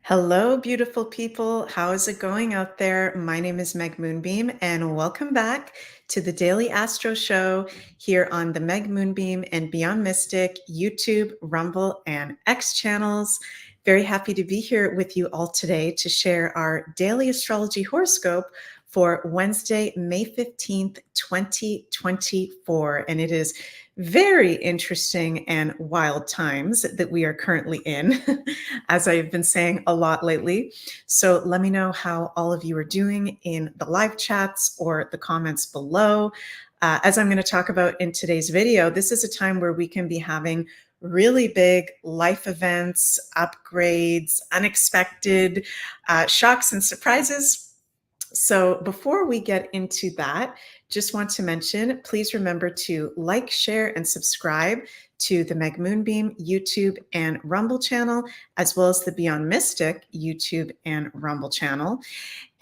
Hello, beautiful people. How is it going out there? My name is Meg Moonbeam, and welcome back to the Daily Astro Show here on the Meg Moonbeam and Beyond Mystic YouTube, Rumble, and X channels. Very happy to be here with you all today to share our daily astrology horoscope for Wednesday, May 15th, 2024. And it is very interesting and wild times that we are currently in, as I've been saying a lot lately. So let me know how all of you are doing in the live chats or the comments below. As I'm going to talk about in today's video, this is a time where we can be having really big life events, upgrades, unexpected shocks and surprises. So before we get into that, just want to mention, please remember to like, share, and subscribe to the Meg Moonbeam YouTube and Rumble channel, as well as the Beyond Mystic YouTube and Rumble channel.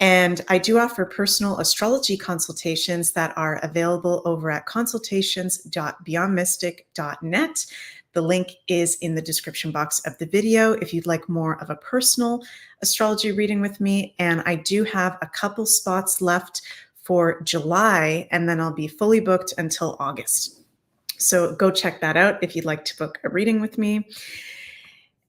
And I do offer personal astrology consultations that are available over at consultations.beyondmystic.net. The link is in the description box of the video if you'd like more of a personal astrology reading with me. And I do have a couple spots left for July, and then I'll be fully booked until August. So go check that out if you'd like to book a reading with me.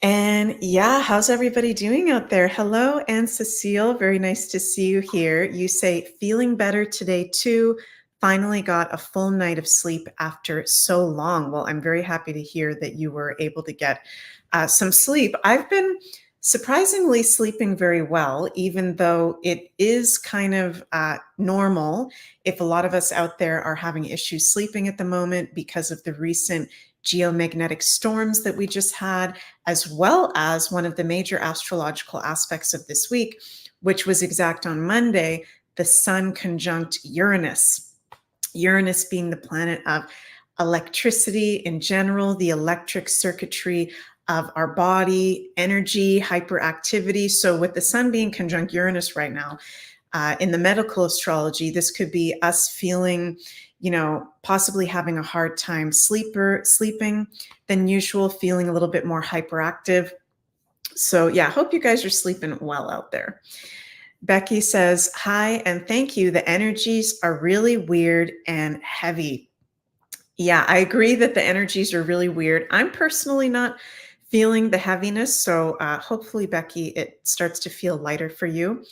And yeah, how's everybody doing out there? Hello, Anne Cecile. Very nice to see you here. You say, feeling better today too. Finally got a full night of sleep after so long. Well, I'm very happy to hear that you were able to get some sleep. I've been surprisingly sleeping very well, even though it is kind of normal if a lot of us out there are having issues sleeping at the moment because of the recent geomagnetic storms that we just had, as well as one of the major astrological aspects of this week, which was exact on Monday, the Sun conjunct Uranus. Uranus being the planet of electricity in general, the electric circuitry of our body, energy, hyperactivity. So with the Sun being conjunct Uranus right now, in the medical astrology, this could be us feeling, possibly having a hard time sleeping than usual, feeling a little bit more hyperactive. So yeah, hope you guys are sleeping well out there. Becky says, hi, and thank you. The energies are really weird and heavy. Yeah, I agree that the energies are really weird. I'm personally not feeling the heaviness. So hopefully, Becky, it starts to feel lighter for you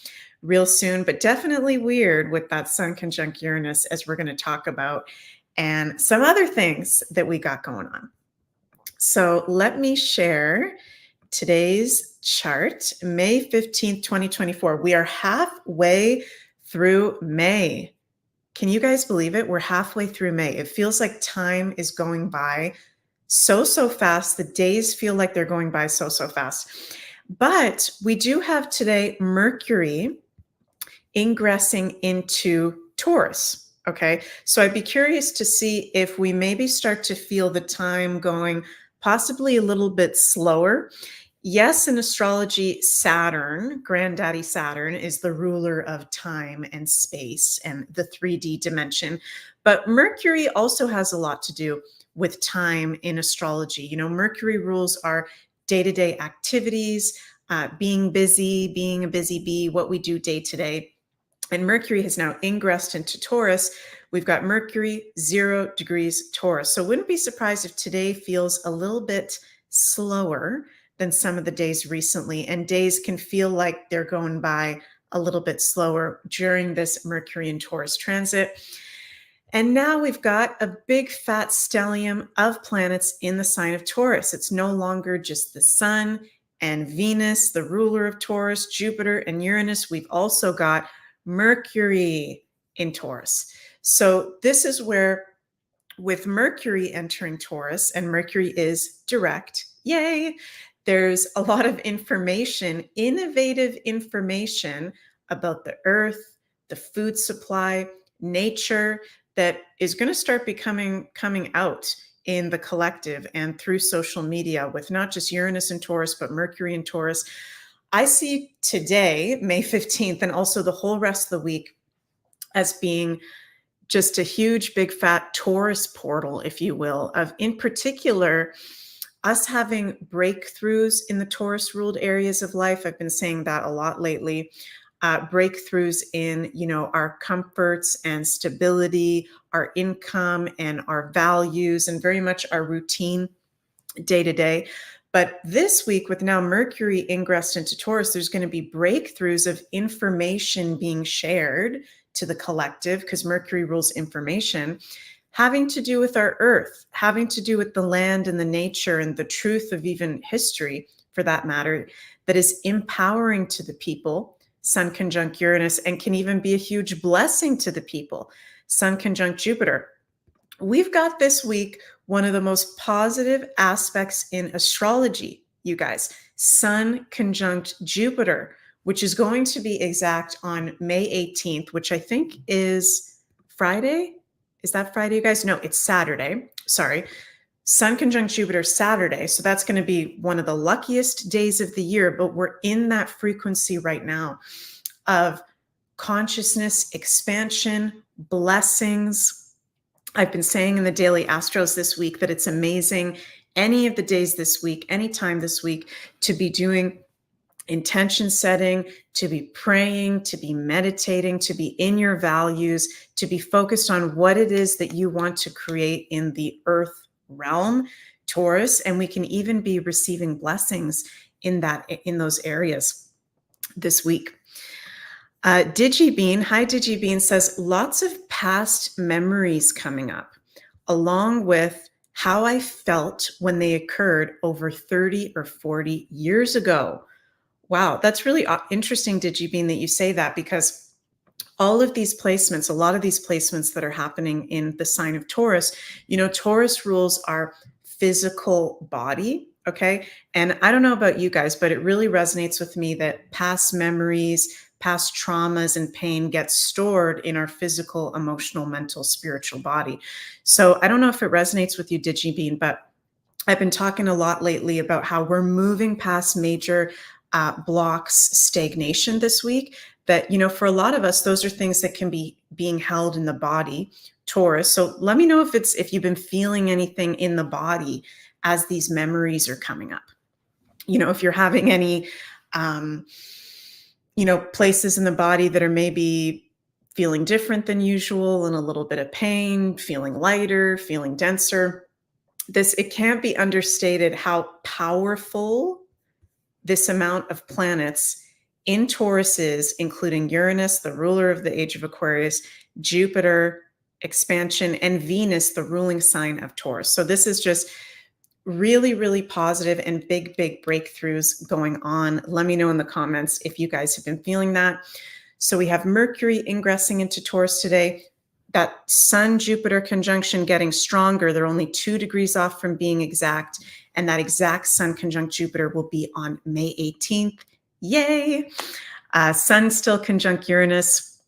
real soon, but definitely weird with that Sun conjunct Uranus, as we're going to talk about, and some other things that we got going on. So let me share today's chart, May 15th, 2024. We are halfway through May. Can you guys believe it? We're halfway through May. It feels like time is going by so fast. The days feel like they're going by so fast. But we do have today Mercury ingressing into Taurus. Okay, so I'd be curious to see if we maybe start to feel the time going possibly a little bit slower. Yes, in astrology, Saturn, Granddaddy Saturn, is the ruler of time and space and the 3D dimension. But Mercury also has a lot to do with time in astrology. Mercury rules our day-to-day activities, being busy, being a busy bee, what we do day to day. And Mercury has now ingressed into Taurus. We've got Mercury 0 degrees Taurus. So wouldn't be surprised if today feels a little bit slower than some of the days recently. And days can feel like they're going by a little bit slower during this Mercury and Taurus transit. And now we've got a big fat stellium of planets in the sign of Taurus. It's no longer just the Sun and Venus, the ruler of Taurus, Jupiter and Uranus. We've also got Mercury in Taurus. So this is where, with Mercury entering Taurus, and Mercury is direct, yay, there's a lot of information, innovative information about the earth, the food supply, nature, that is going to start coming out in the collective and through social media, with not just Uranus and Taurus, but Mercury and Taurus. I see today, May 15th, and also the whole rest of the week as being just a huge, big, fat Taurus portal, if you will, of, in particular, us having breakthroughs in the Taurus ruled areas of life. I've been saying that a lot lately. Breakthroughs in, our comforts and stability, our income and our values, and very much our routine day to day. But this week, with now Mercury ingressed into Taurus, there's going to be breakthroughs of information being shared to the collective, because Mercury rules information, having to do with our earth, having to do with the land and the nature and the truth of even history, for that matter, that is empowering to the people. Sun conjunct Uranus, and can even be a huge blessing to the people. Sun conjunct Jupiter. We've got this week one of the most positive aspects in astrology, you guys. Sun conjunct Jupiter, which is going to be exact on May 18th, which I think is Friday. Is that Friday, you guys? No, it's Saturday. Sorry. Sun conjunct Jupiter Saturday. So that's going to be one of the luckiest days of the year, but we're in that frequency right now of consciousness, expansion, blessings. I've been saying in the Daily Astros this week that it's amazing any of the days this week, anytime this week, to be doing intention setting, to be praying, to be meditating, to be in your values, to be focused on what it is that you want to create in the earth realm, Taurus, and we can even be receiving blessings in those areas this week. DigiBean, hi DigiBean, says lots of past memories coming up, along with how I felt when they occurred over 30 or 40 years ago. Wow, that's really interesting, DigiBean, that you say that, because all of these placements, a lot of these placements that are happening in the sign of Taurus, Taurus rules our physical body, okay? And I don't know about you guys, but it really resonates with me that past memories, past traumas and pain get stored in our physical, emotional, mental, spiritual body. So I don't know if it resonates with you, DigiBean, but I've been talking a lot lately about how we're moving past major blocks, stagnation this week. That, for a lot of us, those are things that can be being held in the body, Taurus. So let me know if you've been feeling anything in the body as these memories are coming up. If you're having any, places in the body that are maybe feeling different than usual, and a little bit of pain, feeling lighter, feeling denser. It can't be understated how powerful this amount of planets in Taurus is, including Uranus, the ruler of the age of Aquarius, Jupiter, expansion, and Venus, the ruling sign of Taurus. So this is just really, really positive and big, big breakthroughs going on. Let me know in the comments if you guys have been feeling that. So we have Mercury ingressing into Taurus today. That Sun-Jupiter conjunction getting stronger. They're only 2 degrees off from being exact. And that exact Sun conjunct Jupiter will be on May 18th. Yay! Sun still conjunct Uranus.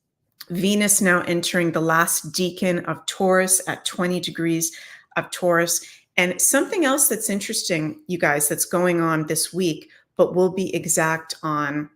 Venus now entering the last decan of Taurus at 20 degrees of Taurus. And something else that's interesting, you guys, that's going on this week, but will be exact on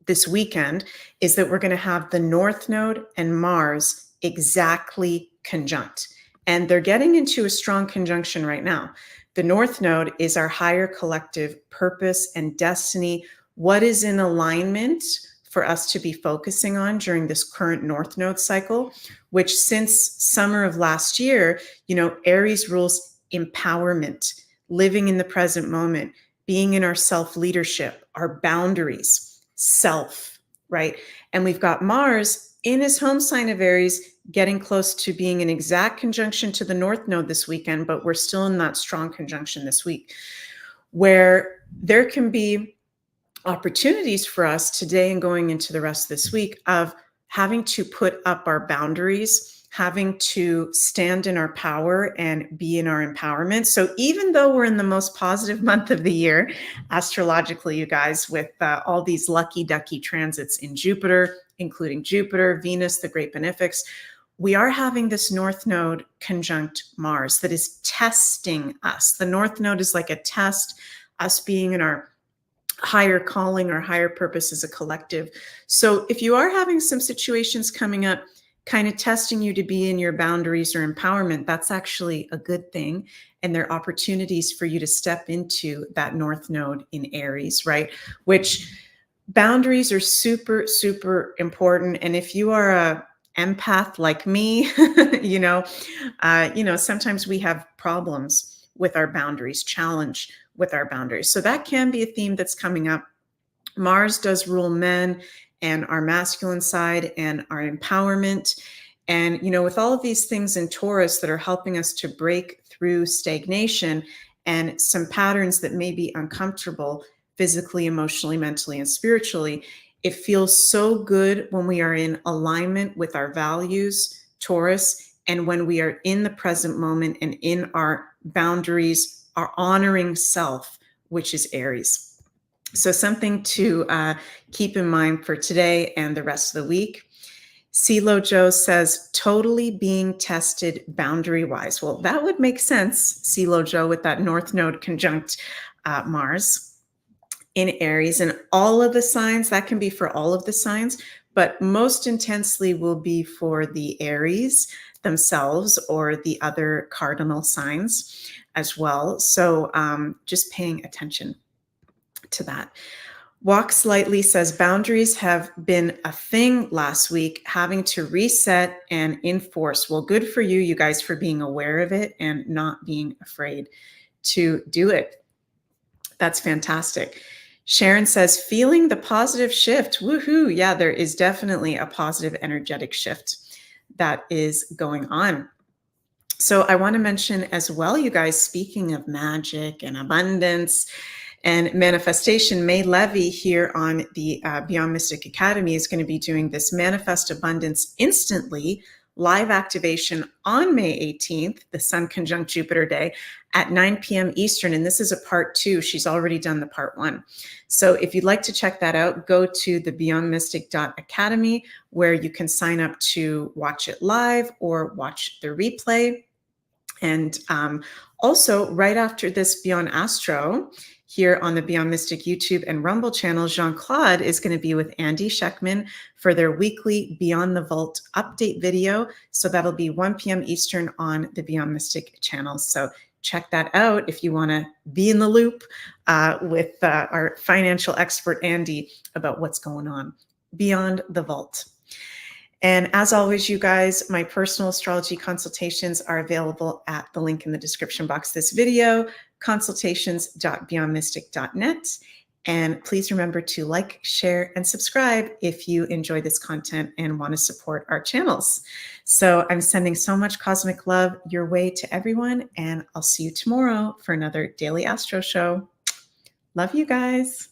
this weekend, is that we're going to have the North Node and Mars exactly conjunct. And they're getting into a strong conjunction right now. The North Node is our higher collective purpose and destiny. What is in alignment for us to be focusing on during this current North Node cycle, which since summer of last year, Aries rules empowerment, living in the present moment, being in our self-leadership, our boundaries, self, right? And we've got Mars in his home sign of Aries, getting close to being an exact conjunction to the North Node this weekend, but we're still in that strong conjunction this week, where there can be opportunities for us today and going into the rest of this week of having to put up our boundaries, having to stand in our power and be in our empowerment. So even though we're in the most positive month of the year, astrologically, you guys, with all these lucky ducky transits in Jupiter, including Jupiter, Venus, the great benefics, we are having this North Node conjunct Mars that is testing us. The North Node is like a test, us being in our higher calling or higher purpose as a collective. So if you are having some situations coming up, kind of testing you to be in your boundaries or empowerment, that's actually a good thing. And there are opportunities for you to step into that North Node in Aries, right? Which boundaries are super, super important. And if you are a empath like me, sometimes we have problems with our boundaries, challenge with our boundaries. So that can be a theme that's coming up. Mars does rule men and our masculine side and our empowerment. And, with all of these things in Taurus that are helping us to break through stagnation and some patterns that may be uncomfortable physically, emotionally, mentally, and spiritually, it feels so good when we are in alignment with our values, Taurus, and when we are in the present moment and in our boundaries, our honoring self, which is Aries. So something to keep in mind for today and the rest of the week. CeeLo Joe says, totally being tested boundary-wise. Well, that would make sense, CeeLo Joe, with that North Node conjunct Mars in Aries. And all of the signs, that can be for all of the signs, but most intensely will be for the Aries themselves or the other cardinal signs as well. So just paying attention to that. Walk Slightly says boundaries have been a thing last week, having to reset and enforce. Well, good for you guys for being aware of it and not being afraid to do it. That's fantastic. Sharon says, feeling the positive shift. Woohoo. Yeah, there is definitely a positive energetic shift that is going on. So I want to mention as well, you guys, speaking of magic and abundance and manifestation, May Levy here on the Beyond Mystic Academy is going to be doing this Manifest Abundance Instantly live activation on May 18th, the Sun conjunct Jupiter day at 9 p.m. Eastern. And this is a part 2. She's already done the part 1. So if you'd like to check that out, go to the beyondmystic.academy where you can sign up to watch it live or watch the replay. And also, right after this Beyond Astro, here on the Beyond Mystic YouTube and Rumble channel, Jean-Claude is going to be with Andy Scheckman for their weekly Beyond the Vault update video. So that'll be 1 p.m. Eastern on the Beyond Mystic channel. So check that out if you want to be in the loop with our financial expert, Andy, about what's going on beyond the vault. And as always, you guys, my personal astrology consultations are available at the link in the description box of this video, consultations.beyondmystic.net. And please remember to like, share, and subscribe if you enjoy this content and want to support our channels. So I'm sending so much cosmic love your way to everyone, and I'll see you tomorrow for another Daily Astro Show. Love you guys.